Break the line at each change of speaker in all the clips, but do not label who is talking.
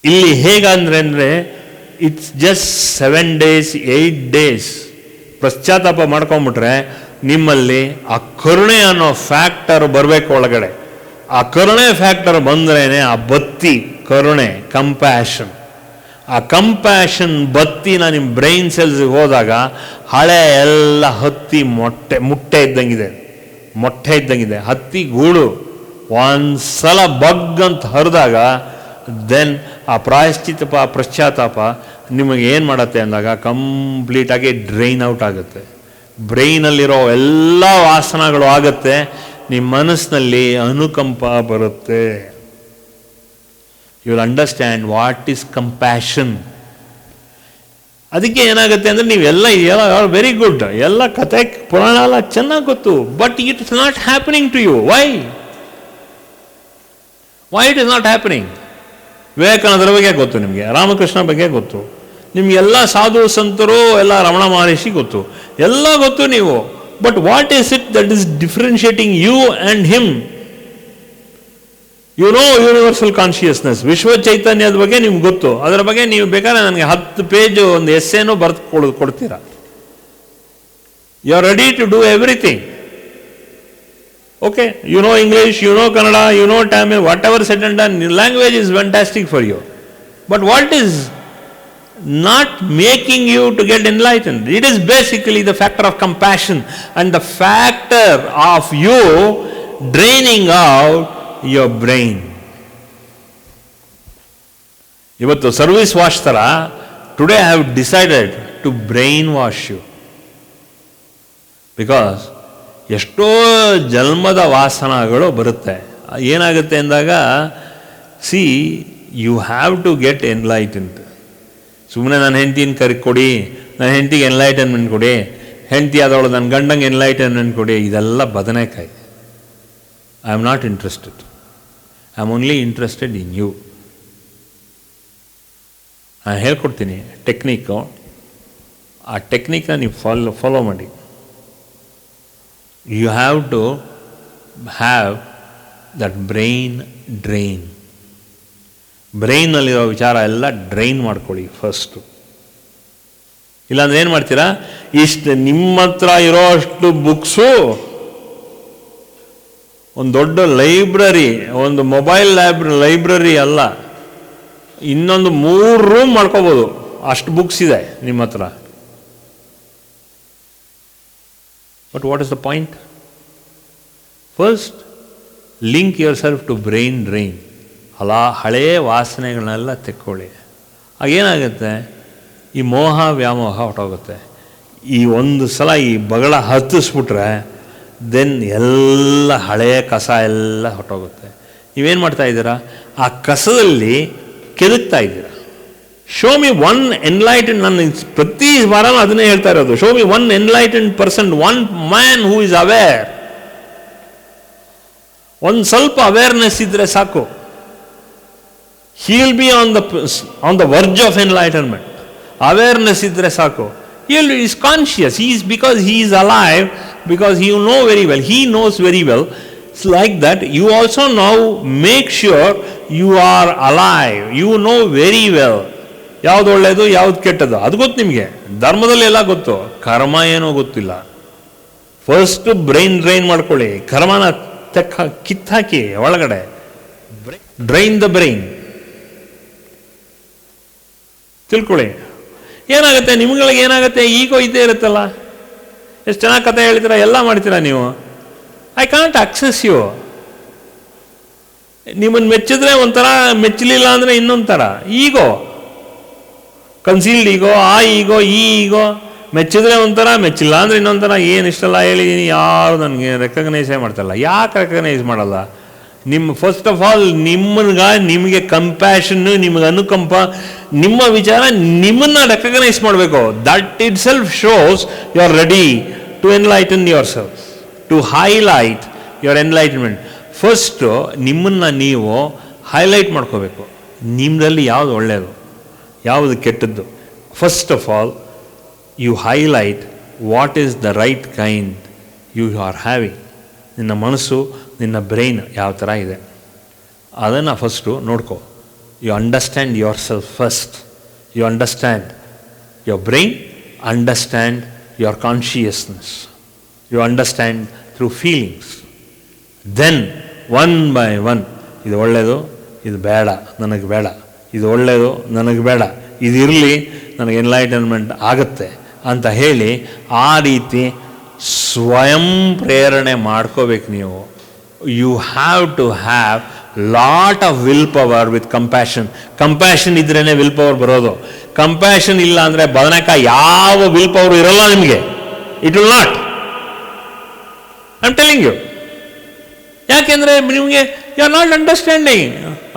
ಇಲ್ಲಿ ಹೇಗಂದ್ರೆ it's just 7 days 8 days ಪಶ್ಚಾತ್ತಾಪ ಮಾಡ್ಕೊಂಬಿಟ್ರೆ ನಿಮ್ಮಲ್ಲಿ ಆ ಕರುಣೆ ಅನ್ನೋ ಫ್ಯಾಕ್ಟರ್ ಬರಬೇಕು ಒಳಗಡೆ. ಆ ಕರುಣೆ ಫ್ಯಾಕ್ಟರ್ ಬಂದ್ರೇ ಆ ಬತ್ತಿ ಕರುಣೆ ಕಂಪ್ಯಾಷನ್, ಆ ಕಂಪ್ಯಾಷನ್ ಬತ್ತಿನ ನಿಮ್ಮ ಬ್ರೈನ್ ಸೆಲ್ಸ್ಗೆ ಹೋದಾಗ ಹಳೆ ಎಲ್ಲ ಹತ್ತಿ ಮೊಟ್ಟೆ ಇದ್ದಂಗಿದೆ, ಮೊಟ್ಟೆ ಇದ್ದಂಗಿದೆ, ಹತ್ತಿ ಗೂಡು ಒಂದ್ಸಲ ಬಗ್ ಅಂತ ಹರಿದಾಗ ದೆನ್ ಆ ಪ್ರಾಯಶ್ಚಿತ್ತ ಪಶ್ಚಾತ್ತಾಪ ನಿಮಗೆ ಏನು ಮಾಡುತ್ತೆ ಅಂದಾಗ ಕಂಪ್ಲೀಟಾಗಿ ಡ್ರೈನ್ ಔಟ್ ಆಗುತ್ತೆ. ಬ್ರೈನಲ್ಲಿರೋ ಎಲ್ಲ ವಾಸನಗಳು ಆಗುತ್ತೆ, ನಿಮ್ಮ ಮನಸ್ಸಿನಲ್ಲಿ ಅನುಕಂಪ ಬರುತ್ತೆ. You will understand what is compassion. ಅದಕ್ಕೆ ಏನಾಗುತ್ತೆ ಅಂದರೆ ನೀವೆಲ್ಲ ವೆರಿ ಗುಡ್, ಎಲ್ಲ ಕತೆ ಪುರಾಣ ಎಲ್ಲ ಚೆನ್ನಾಗಿ ಗೊತ್ತು, but it is not happening to you. Why it is not happening? ವಿವೇಕಾನಂದರ ಬಗ್ಗೆ ಗೊತ್ತು ನಿಮಗೆ, ರಾಮಕೃಷ್ಣ ಬಗ್ಗೆ ಗೊತ್ತು, ನಿಮಗೆಲ್ಲ ಸಾಧು ಸಂತರು ಎಲ್ಲ ರಮಣ ಮಹರ್ಷಿ ಗೊತ್ತು, ಎಲ್ಲ ಗೊತ್ತು ನೀವು. But what is it that is differentiating you and him? You know universal consciousness, ವಿಶ್ವ ಚೈತನ್ಯದ ಬಗ್ಗೆ ನಿಮ್ಗೆ ಗೊತ್ತು. ಅದರ ಬಗ್ಗೆ ನೀವು ಬೇಕಾದ್ರೆ ನನಗೆ 10 ಪೇಜ್ ಒಂದು ಎಸ್ಸೇನೂ ಬರೆದು ಕೊಡ್ತೀರಾ. You are ready to do everything. Okay, you know English, you know Kannada, you know Tamil, whatever said and done, language is fantastic for you. But what is not making you to get enlightened? It is basically the factor of compassion and the factor of you draining out your brain. Ivattu service wash tara, today I have decided to brainwash you. Because ಎಷ್ಟೋ ಜನ್ಮದ ವಾಸನಗಳು ಬರುತ್ತೆ. ಏನಾಗುತ್ತೆ ಅಂದಾಗ see you have to get enlightened. ಸುಮ್ಮನೆ ನನ್ನ ಹೆಂಡತಿನ ಕೊಡಿ, ನನ್ನ ಹೆಂಡತಿಗೆ ಎನ್ಲೈಟನ್ಮೆಂಟ್ ಕೊಡಿ, ಹೆಂಡತಿ ಆದವಳು ನನ್ನ ಗಂಡಂಗೆ ಎನ್ಲೈಟನ್ಮೆಂಟ್ ಕೊಡಿ, ಇದೆಲ್ಲ ಬದನೆಕಾಯಿ. I am not interested. I am only interested in you. ನಾನು ಹೇಳ್ಕೊಡ್ತೀನಿ ಟೆಕ್ನಿಕ್ಕು, ಆ ಟೆಕ್ನಿಕ್ನ ನೀವು ಫಾಲೋ ಮಾಡಿ. You have to have that brain drain. ಬ್ರೈನ್ನಲ್ಲಿರೋ ವಿಚಾರ ಎಲ್ಲ ಡ್ರೈನ್ ಮಾಡ್ಕೊಳ್ಳಿ ಫಸ್ಟು. ಇಲ್ಲಾಂದ್ರೆ ಏನು ಮಾಡ್ತೀರಾ, ಇಷ್ಟು ನಿಮ್ಮ ಹತ್ರ ಇರೋ ಅಷ್ಟು ಬುಕ್ಸು ಒಂದು ದೊಡ್ಡ ಲೈಬ್ರರಿ, ಒಂದು ಮೊಬೈಲ್ ಲೈಬ್ರರಿ ಅಲ್ಲ, ಇನ್ನೊಂದು 3 ರೂಮ್ ಮಾಡ್ಕೋಬೋದು, ಅಷ್ಟು ಬುಕ್ಸ್ ಇದೆ ನಿಮ್ಮ ಹತ್ರ. But what is the point? First, link yourself to brain drain. ಹಳೆಯ ವಾಸನೆಗಳನ್ನೆಲ್ಲ ತೆಕ್ಕೊಳ್ಳಿ. ಆಗೇನಾಗುತ್ತೆ, ಈ ಮೋಹ ವ್ಯಾಮೋಹ ಹೊಟ್ಟೋಗುತ್ತೆ. ಈ ಒಂದು ಸಲ ಈ ಬಗಳ ಹತ್ತಿಸ್ಬಿಟ್ರೆ ದೆನ್ ಎಲ್ಲ ಹಳೆಯ ಕಸ ಎಲ್ಲ ಹೊಟ್ಟೋಗುತ್ತೆ. ನೀವೇನು ಮಾಡ್ತಾ ಇದ್ದೀರಾ, ಆ ಕಸದಲ್ಲಿ ಕೆದಕ್ತಾ ಇದ್ದೀರಾ. ಶೋ ಮಿ ಒನ್ ಎನ್ಲೈಟೆಂಡ್, ನನ್ನ ಪ್ರತಿ ವಾರ ಅದನ್ನೇ ಹೇಳ್ತಾ ಇರೋದು, show me one enlightened person, one man who is aware. ಒಂದು ಸ್ವಲ್ಪ ಅವೇರ್ನೆಸ್ ಇದ್ರೆ ಸಾಕು. He will be on the verge of enlightenment. Awareness ಇದ್ರೆ ಸಾಕು. He is conscious. Because he is alive, because he will know very well. He knows very well. It's like that. You also now make sure you are alive. You know very well. ಯಾವ್ದು ಒಳ್ಳೆಯದು ಯಾವ್ದು ಕೆಟ್ಟದ್ದು ಅದು ಗೊತ್ತು ನಿಮಗೆ. ಧರ್ಮದಲ್ಲಿ ಎಲ್ಲ ಗೊತ್ತು, ಕರ್ಮ ಏನೋ ಗೊತ್ತಿಲ್ಲ. ಫಸ್ಟ್ ಬ್ರೈನ್ ಡ್ರೈನ್ ಮಾಡ್ಕೊಳ್ಳಿ, ಕರ್ಮನ ಕಿತ್ತಾಕಿ ಒಳಗಡೆ. Drain the brain. ತಿಳ್ಕೊಳ್ಳಿ. ಏನಾಗುತ್ತೆ ನಿಮ್ಗಳಿಗೆ, ಏನಾಗುತ್ತೆ, ಈಗೋ ಇದ್ದೇ ಇರುತ್ತಲ್ಲ. ಎಷ್ಟು ಚೆನ್ನಾಗಿ ಕತೆ ಹೇಳ್ತೀರಾ, ಎಲ್ಲ ಮಾಡ್ತೀರಾ ನೀವು. I can't access you. ನಿಮ್ಮನ್ನು ಮೆಚ್ಚಿದ್ರೆ ಒಂಥರ, ಮೆಚ್ಚಲಿಲ್ಲ ಅಂದರೆ ಇನ್ನೊಂಥರ. ಈಗೋ, ಕನ್ಸೀಲ್ಡ್ ಈಗೋ, ಆ ಈಗೋ, ಈ ಈಗೋ. ಮೆಚ್ಚಿದ್ರೆ ಒಂಥರ, ಮೆಚ್ಚಿಲ್ಲ ಅಂದರೆ ಇನ್ನೊಂಥರ. ಏನು ಇಷ್ಟೆಲ್ಲ ಹೇಳಿದ್ದೀನಿ, ಯಾರು ನನಗೆ ರೆಕಗ್ನೈಸೇ ಮಾಡ್ತಾರಲ್ಲ. ಯಾಕೆ ರೆಕಗ್ನೈಸ್ ಮಾಡಲ್ಲ? ಫಸ್ಟ್ ಆಫ್ ಆಲ್ ನಿಮಗೆ ಕಂಪ್ಯಾಷನ್ನು, ನಿಮಗೆ ಅನುಕಂಪ, ನಿಮ್ಮ ವಿಚಾರ ನಿಮ್ಮನ್ನು ರೆಕಗ್ನೈಸ್ ಮಾಡಬೇಕು. That it self shows you are ready to enlighten your self, to highlight your enlightenment. First ನಿಮ್ಮನ್ನು ನೀವು ಹೈಲೈಟ್ ಮಾಡ್ಕೋಬೇಕು. ನಿಮ್ಮದಲ್ಲಿ ಯಾವುದು ಒಳ್ಳೆಯದು, ಯಾವುದು ಕೆಟ್ಟದ್ದು. First of all you highlight what is the right kind you are having. ನಿನ್ನ ಮನಸ್ಸು, ನಿನ್ನ ಬ್ರೈನ್ ಯಾವ ಥರ ಇದೆ ಅದನ್ನು ಫಸ್ಟು ನೋಡ್ಕೋ. You understand yourself first. You understand your brain, understand your consciousness. You understand through feelings. Then, one by one, ಇದು ಒಳ್ಳೆಯದು, ಇದು ಬೇಡ, ನನಗೆ ಬೇಡ, ಇದು ಒಳ್ಳೆಯದು, ನನಗೆ ಬೇಡ, ಇದಿರಲಿ, ನನಗೆ ಎನ್ಲೈಟನ್ಮೆಂಟ್ ಆಗುತ್ತೆ ಅಂತ ಹೇಳಿ ಆ ರೀತಿ ಸ್ವಯಂ ಪ್ರೇರಣೆ ಮಾಡ್ಕೋಬೇಕು ನೀವು. You have to have lot of will power with compassion. Compassion ಇದ್ರೇ ವಿಲ್ ಪವರ್ ಬರೋದು. ಕಂಪ್ಯಾಷನ್ ಇಲ್ಲ ಅಂದರೆ ಬದನೆಕಾಯಿ ಯಾವ ವಿಲ್ ಪವರ್ ಇರೋಲ್ಲ ನಿಮಗೆ. It will not. I am telling you. ಯಾಕೆಂದರೆ ನಿಮಗೆ ಯು ಆರ್ ನಾಟ್ ಅಂಡರ್ಸ್ಟ್ಯಾಂಡಿಂಗ್.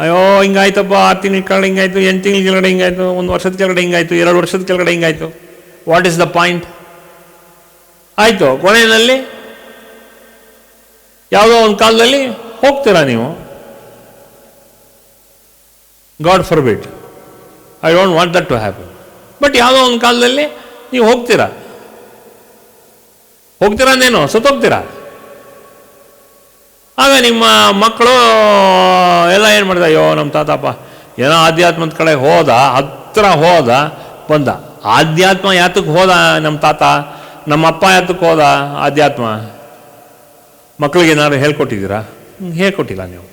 ಅಯ್ಯೋ ಹಿಂಗಾಯ್ತಪ್ಪ, 6 ತಿಂಗಳ ಕೆಳಗಡೆ ಹಿಂಗಾಯ್ತು, 8 ತಿಂಗಳ ಕೆಳಗಡೆ ಹಿಂಗಾಯ್ತು, 1 ವರ್ಷದ ಕೆಳಗಡೆ ಹಿಂಗಾಯ್ತು, 2 ವರ್ಷದ ಕೆಳಗಡೆ ಹಿಂಗಾಯ್ತು. What is the point? ಆಯಿತು, ಕೊನೆಯಲ್ಲಿ ಯಾವುದೋ ಒಂದು ಕಾಲದಲ್ಲಿ ಹೋಗ್ತೀರಾ ನೀವು. God forbid, I don't want that to happen. But ಯಾವುದೋ ಒಂದು ಕಾಲದಲ್ಲಿ ನೀವು ಹೋಗ್ತೀರಾ ಅಂದೇನೋ ಸತ್ತೋಗ್ತೀರಾ. ಆಗ ನಿಮ್ಮ ಮಕ್ಕಳು ಎಲ್ಲ ಏನು ಮಾಡಿದ, ಅಯ್ಯೋ ನಮ್ಮ ತಾತಪ್ಪ ಏನೋ ಆಧ್ಯಾತ್ಮದ ಕಡೆ ಹೋದ, ಹತ್ರ ಹೋದ, ಬಂದ. ಆಧ್ಯಾತ್ಮ ಯಾತಕ್ಕೆ ಹೋದ ನಮ್ಮ ತಾತ, ನಮ್ಮಪ್ಪ ಯಾತಕ್ಕೆ ಹೋದ ಆಧ್ಯಾತ್ಮ? ಮಕ್ಕಳಿಗೆ ಏನಾದ್ರು ಹೇಳ್ಕೊಟ್ಟಿದ್ದೀರಾ? ಹೇಳ್ಕೊಟ್ಟಿಲ್ಲ ನೀವು.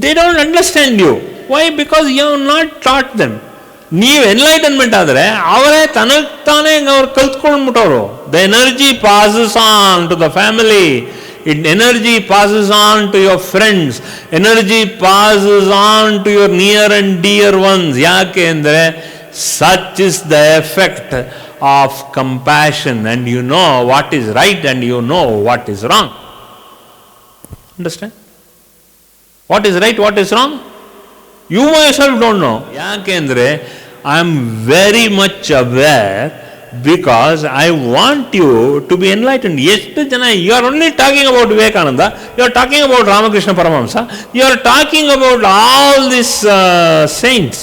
They don't understand you. Why? Because you have not taught them. ನೀವು ಎನ್ಲೈಟನ್ಮೆಂಟ್ ಆದರೆ ಅವರೇ ತನಗೆ ತಾನೇ ಅವ್ರು ಕಲ್ತ್ಕೊಂಡ್ಬಿಟ್ಟವರು. The energy passes on to the family. Energy passes on to your friends. Energy passes on to your near and dear ones. ಯಾಕೆ ಅಂದರೆ such is the effect of compassion, and you know what is right and you know what is wrong. Understand? What is right, what is wrong? You yourself don't know. ಯಾಕೆಂದರೆ I am very much aware because I want you to be enlightened. ಎಷ್ಟು ಜನ, you are only talking about Vivekananda, you are talking about Ramakrishna Paramahamsa, you are talking about all these saints.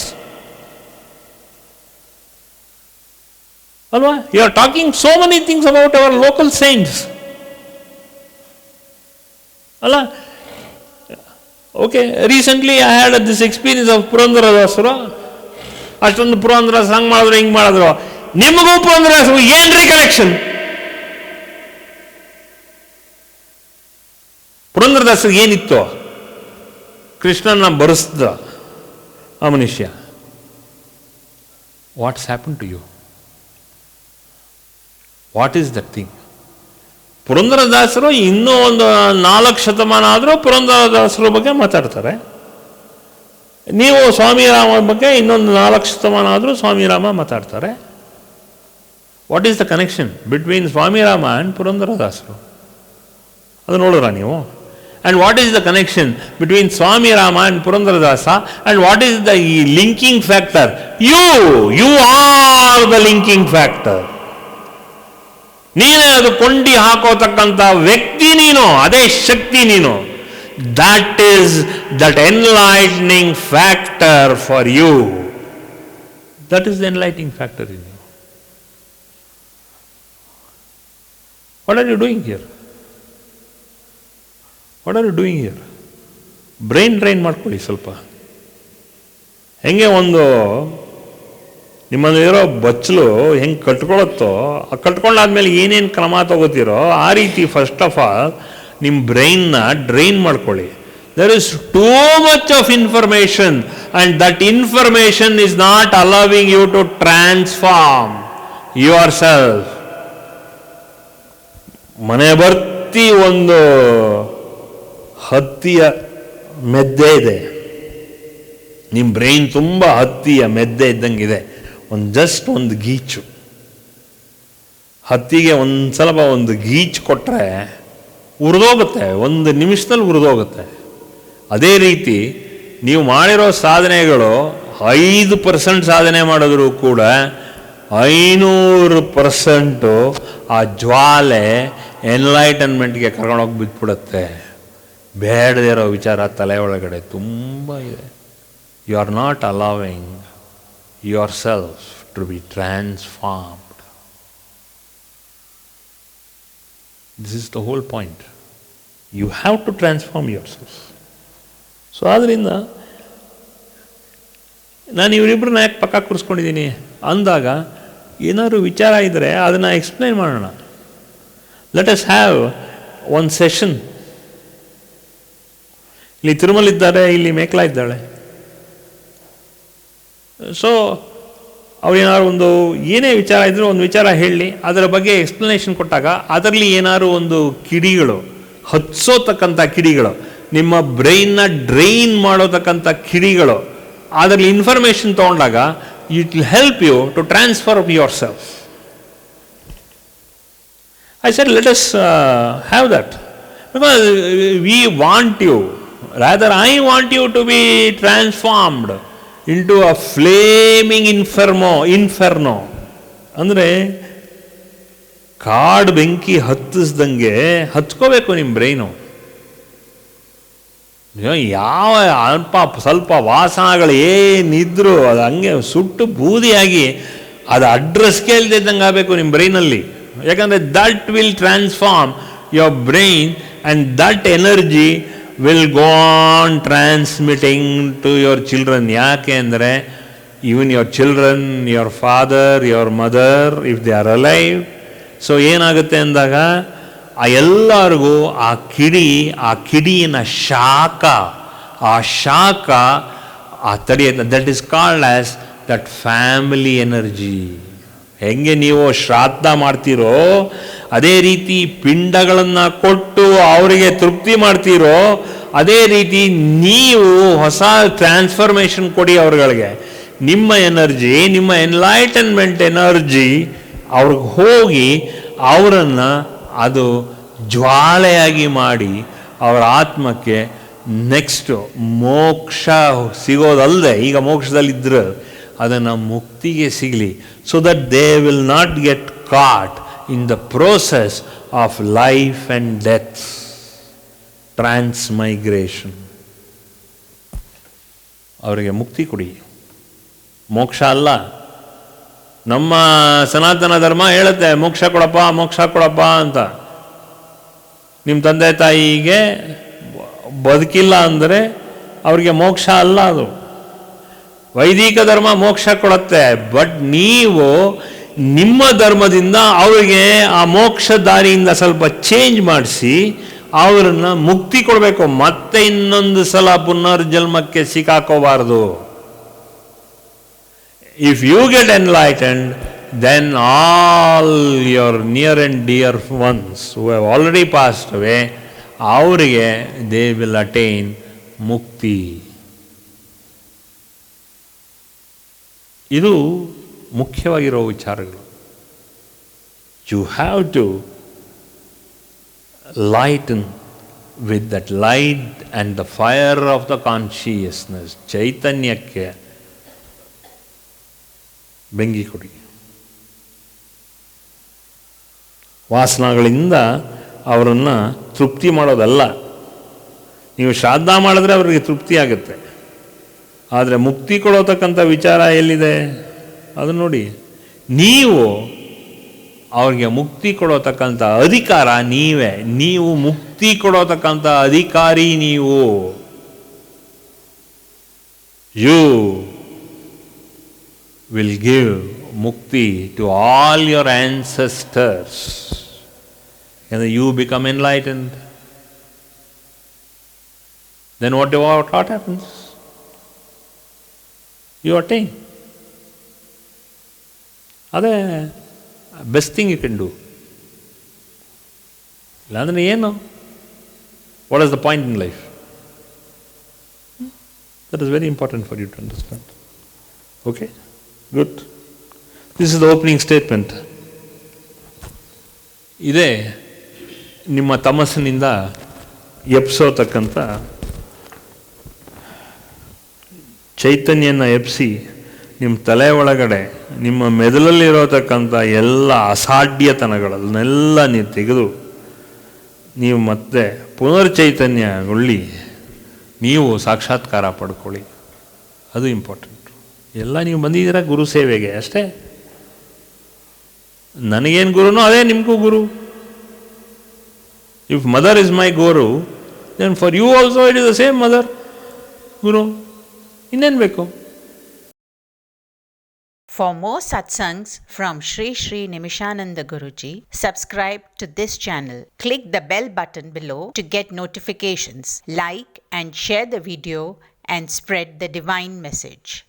Alva? You are talking so many things about our local saints. Allah? Okay, recently I had this experience of Purandaradasara. ಅಷ್ಟೊಂದು ಪುರಂದರದಾಸ ಹಂಗೆ ಮಾಡಿದ್ರು, ಹಿಂಗೆ ಮಾಡಿದ್ರು. ನಿಮಗೂ ಪುರಂದರದಾಸರು ಏನು recollection? ಪುರಂದರದಾಸರಿಗೆ ಏನಿತ್ತು? ಕೃಷ್ಣನ ಬರೆಸ್ದ ಆ ಮನುಷ್ಯ. What's happen to you? What is that thing? ಪುರಂದರದಾಸರು ಇನ್ನೂ ಒಂದು 4 ಶತಮಾನ ಆದರೂ ಪುರಂದರದಾಸರ ಬಗ್ಗೆ ಮಾತಾಡ್ತಾರೆ. ನೀವು ಸ್ವಾಮಿರಾಮ ಬಗ್ಗೆ ಇನ್ನೊಂದು 4 ಶತಮಾನ ಆದರೂ ಸ್ವಾಮಿರಾಮ ಮಾತಾಡ್ತಾರೆ. What is the connection between Swami Rama and ಪುರಂದರದಾಸರು? ಅದು ನೋಡಿರ ನೀವು? And what is the connection between Swami Rama and Purandaradasa? And what is the linking factor? You are the linking factor. ನೀನೇ ಅದು ಕೊಂಡಿ ಹಾಕೋತಕ್ಕಂಥ ವ್ಯಕ್ತಿ ನೀನು, ಅದೇ ಶಕ್ತಿ ನೀನು. That is that enlightening factor for you. That is the enlightening factor in you. What are you doing here? What are you doing here? Brain drain ಮಾಡ್ಕೊಳ್ಳಿ ಸ್ವಲ್ಪ. ಹೆಂಗೆ ಒಂದು ನಿಮ್ಮಲ್ಲಿರೋ ಬಚ್ಚಲು ಹೆಂಗೆ ಕಟ್ಕೊಳತ್ತೋ, ಆ ಕಟ್ಕೊಂಡಾದ್ಮೇಲೆ ಏನೇನು ಕ್ರಮ ತಗೋತೀರೋ ಆ ರೀತಿ ಫಸ್ಟ್ ಆಫ್ ಆಲ್ ನಿಮ್ಮ ಬ್ರೈನ್ನ ಡ್ರೈನ್ ಮಾಡ್ಕೊಳ್ಳಿ. There is too much of information and that information is not allowing you to transform your self. ಮನೆ ಬರ್ತಿ ಒಂದು ಹತ್ತಿಯ ಮೆದ್ದೆ ಇದೆ, ನಿಮ್ಮ ಬ್ರೈನ್ ತುಂಬ ಹತ್ತಿಯ ಮೆದ್ದೆ ಇದ್ದಂಗಿದೆ. ಜಸ್ಟ್ ಒಂದು ಗೀಚು, ಹತ್ತಿಗೆ ಸ್ವಲ್ಪ ಒಂದು ಗೀಚು ಕೊಟ್ಟರೆ ಉರಿದೋಗುತ್ತೆ, 1 ನಿಮಿಷದಲ್ಲಿ ಉರಿದೋಗುತ್ತೆ. ಅದೇ ರೀತಿ ನೀವು ಮಾಡಿರೋ ಸಾಧನೆಗಳು 5% ಸಾಧನೆ ಮಾಡಿದ್ರು ಕೂಡ 500% ಆ ಜ್ವಾಲೆ ಎನ್ಲೈಟನ್ಮೆಂಟ್ಗೆ ಕರ್ಕೊಂಡೋಗಿ ಬಿದ್ದುಬಿಡುತ್ತೆ. ಬೇಡದೇ ಇರೋ ವಿಚಾರ ತಲೆ ಒಳಗಡೆ ತುಂಬ ಇದೆ. You are not allowing yourself to be transformed. This is the whole point. You have to transform yourself. So ಆದ್ದರಿಂದ ನಾನು ಇವರಿಬ್ಬರನ್ನ ಯಾಕೆ ಪಕ್ಕ ಕೂರಿಸ್ಕೊಂಡಿದ್ದೀನಿ ಅಂದಾಗ ಏನಾದ್ರು ವಿಚಾರ ಇದ್ದರೆ ಅದನ್ನು ಎಕ್ಸ್ಪ್ಲೈನ್ ಮಾಡೋಣ. Let us have one session. ಇಲ್ಲಿ ತಿರುಮಲ ಇದ್ದಾರೆ, ಇಲ್ಲಿ ಮೇಕ್ಲಾ ಇದ್ದಾಳೆ. ಸೊ ಅವ್ರೇನಾದ್ರು ಒಂದು ಏನೇ ವಿಚಾರ ಇದ್ದರೂ ಒಂದು ವಿಚಾರ ಹೇಳಿ, ಅದರ ಬಗ್ಗೆ ಎಕ್ಸ್ಪ್ಲನೇಷನ್ ಕೊಟ್ಟಾಗ ಅದರಲ್ಲಿ ಏನಾದ್ರು ಒಂದು ಕಿಡಿಗಳು ಹತ್ಸೋತಕ್ಕಂಥ ಕಿಡಿಗಳು, ನಿಮ್ಮ ಬ್ರೈನ್ನ ಡ್ರೈನ್ ಮಾಡೋತಕ್ಕಂಥ ಕಿಡಿಗಳು, ಅದರಲ್ಲಿ ಇನ್ಫಾರ್ಮೇಷನ್ ತೊಗೊಂಡಾಗ it will help you to transfer your self. I said, let us have that. Because we want you, rather I want you to be transformed into a flaming inferno. ಅಂದರೆ ಕಾಡು ಬೆಂಕಿ ಹತ್ತಿಸ್ದಂಗೆ ಹತ್ಕೋಬೇಕು ನಿಮ್ಮ brain. ಯಾವ ಅಲ್ಪ ಸ್ವಲ್ಪ ವಾಸನಗಳು ಏನಿದ್ರು ಅದು ಹಂಗೆ ಸುಟ್ಟು ಬೂದಿಯಾಗಿ ಅದು ಅಡ್ರೆಸ್ ಕೇಳ್ದಿದ್ದಂಗೆ ಆಗಬೇಕು ನಿಮ್ಮ ಬ್ರೈನಲ್ಲಿ. ಯಾಕಂದರೆ that will transform your brain and that energy will go on transmitting to your children. ಯಾಕೆ ಅಂದರೆ even your children, your father, your mother, if they are alive. So ಏನಾಗುತ್ತೆ ಅಂದಾಗ ಆ ಎಲ್ಲರಿಗೂ ಆ ಕಿಡಿಯಿನ ಶಾಖ ಆ ತಡೆಯುತ್ತೆ. That is called as that family energy. ಹೆಂಗೆ ನೀವು ಶ್ರಾದ್ದ ಮಾಡ್ತೀರೋ ಅದೇ ರೀತಿ ಪಿಂಡಗಳನ್ನು ಕೊಟ್ಟು ಅವರಿಗೆ ತೃಪ್ತಿ ಮಾಡ್ತೀರೋ ಅದೇ ರೀತಿ ನೀವು ಹೊಸ ಟ್ರಾನ್ಸ್ಫಾರ್ಮೇಷನ್ ಕೊಡಿ ಅವ್ರಗಳಿಗೆ. ನಿಮ್ಮ ಎನರ್ಜಿ, ನಿಮ್ಮ ಎನ್ಲೈಟನ್ಮೆಂಟ್ ಎನರ್ಜಿ ಅವ್ರಿಗೆ ಹೋಗಿ ಅವರನ್ನು ಅದು ಜ್ವಾಲೆಯಾಗಿ ಮಾಡಿ ಅವರ ಆತ್ಮಕ್ಕೆ ನೆಕ್ಸ್ಟು ಮೋಕ್ಷ ಸಿಗೋದಲ್ಲದೆ, ಈಗ ಮೋಕ್ಷದಲ್ಲಿದ್ದರೆ ಅದನ್ನು ಮುಕ್ತಿಗೆ ಸಿಗಲಿ. So that they will not get caught in the process of life and death, transmigration. ಅವರಿಗೆ ಮುಕ್ತಿ ಕೊಡಿ, ಮೋಕ್ಷ ಅಲ್ಲ. ನಮ್ಮ ಸನಾತನ ಧರ್ಮ ಹೇಳುತ್ತೆ ಮೋಕ್ಷ ಕೊಡಪ್ಪ ಅಂತ. ನಿಮ್ಮ ತಂದೆ ತಾಯಿಗೆ ಬದುಕಿಲ್ಲ ಅಂದರೆ ಅವ್ರಿಗೆ ಮೋಕ್ಷ ಅಲ್ಲ ಅದು. ವೈದಿಕ ಧರ್ಮ ಮೋಕ್ಷ ಕೊಡುತ್ತೆ, ಬಟ್ ನೀವು ನಿಮ್ಮ ಧರ್ಮದಿಂದ ಅವರಿಗೆ ಆ ಮೋಕ್ಷ ದಾರಿಯಿಂದ ಸ್ವಲ್ಪ ಚೇಂಜ್ ಮಾಡಿಸಿ ಅವರನ್ನು ಮುಕ್ತಿ ಕೊಡಬೇಕು. ಮತ್ತೆ ಇನ್ನೊಂದು ಸಲ ಪುನರ್ಜನ್ಮಕ್ಕೆ ಸಿಕ್ಕಾಕೋಬಾರ್ದು. If you get enlightened, then all your near and dear ones who have already passed away, ಅವರಿಗೆ they will attain ಮುಕ್ತಿ. ಇದು ಮುಖ್ಯವಾಗಿರೋ ವಿಚಾರಗಳು. You have to lighten with that light and the fire of the consciousness. ಚೈತನ್ಯಕ್ಕೆ ಬೆಂಕಿ ಕೊಡಿ. ವಾಸನಗಳಿಂದ ಅವರನ್ನು ತೃಪ್ತಿ ಮಾಡೋದಲ್ಲ. ನೀವು ಶ್ರಾದ್ದ ಮಾಡಿದ್ರೆ ಅವರಿಗೆ ತೃಪ್ತಿ ಆಗುತ್ತೆ, ಆದರೆ ಮುಕ್ತಿ ಕೊಡೋತಕ್ಕಂಥ ವಿಚಾರ ಎಲ್ಲಿದೆ ಅದು ನೋಡಿ. ನೀವು ಅವ್ರಿಗೆ ಮುಕ್ತಿ ಕೊಡೋತಕ್ಕಂಥ ಅಧಿಕಾರ ನೀವೇ. ನೀವು ಮುಕ್ತಿ ಕೊಡೋತಕ್ಕಂಥ ಅಧಿಕಾರಿ ನೀವು. You will give mukti to all your ancestors, and you become enlightened. Then what happens? You attain. ಅದೇ best thing you can do. ಇಲ್ಲಾಂದರೆ ಏನು? What is the point in life? That is very important for you to understand. Okay, good. This is the opening statement. ಇದೇ ನಿಮ್ಮ ತಮಸ್ಸಿನಿಂದ ಎಪ್ಸೋತಕ್ಕಂಥ ಚೈತನ್ಯನ ಎಪ್ಸಿ ನಿಮ್ಮ ತಲೆ ಒಳಗಡೆ ನಿಮ್ಮ ಮೆದುಳಲ್ಲಿರೋತಕ್ಕಂಥ ಎಲ್ಲ ಅಸಾಢ್ಯತನಗಳನ್ನೆಲ್ಲ ನೀವು ತೆಗೆದು ನೀವು ಮತ್ತೆ ಪುನರ್ಚೈತನ್ಯಗೊಳ್ಳಿ, ನೀವು ಸಾಕ್ಷಾತ್ಕಾರ ಪಡ್ಕೊಳ್ಳಿ. ಅದು ಇಂಪಾರ್ಟೆಂಟ್. ಎಲ್ಲ ನೀವು ಬಂದಿದ್ದೀರ ಗುರು ಸೇವೆಗೆ ಅಷ್ಟೇ. ನನಗೇನು ಗುರುನೋ ಅದೇ ನಿಮಗೂ ಗುರು. If mother is my guru, then for you also it is the same mother. ಗುರು, ಇನ್ನೇನು ಬೇಕು?
For more satsangs from Sri Sri Nimishananda Guruji, subscribe to this channel. Click the bell button below to get notifications. Like and share the video and spread the divine message.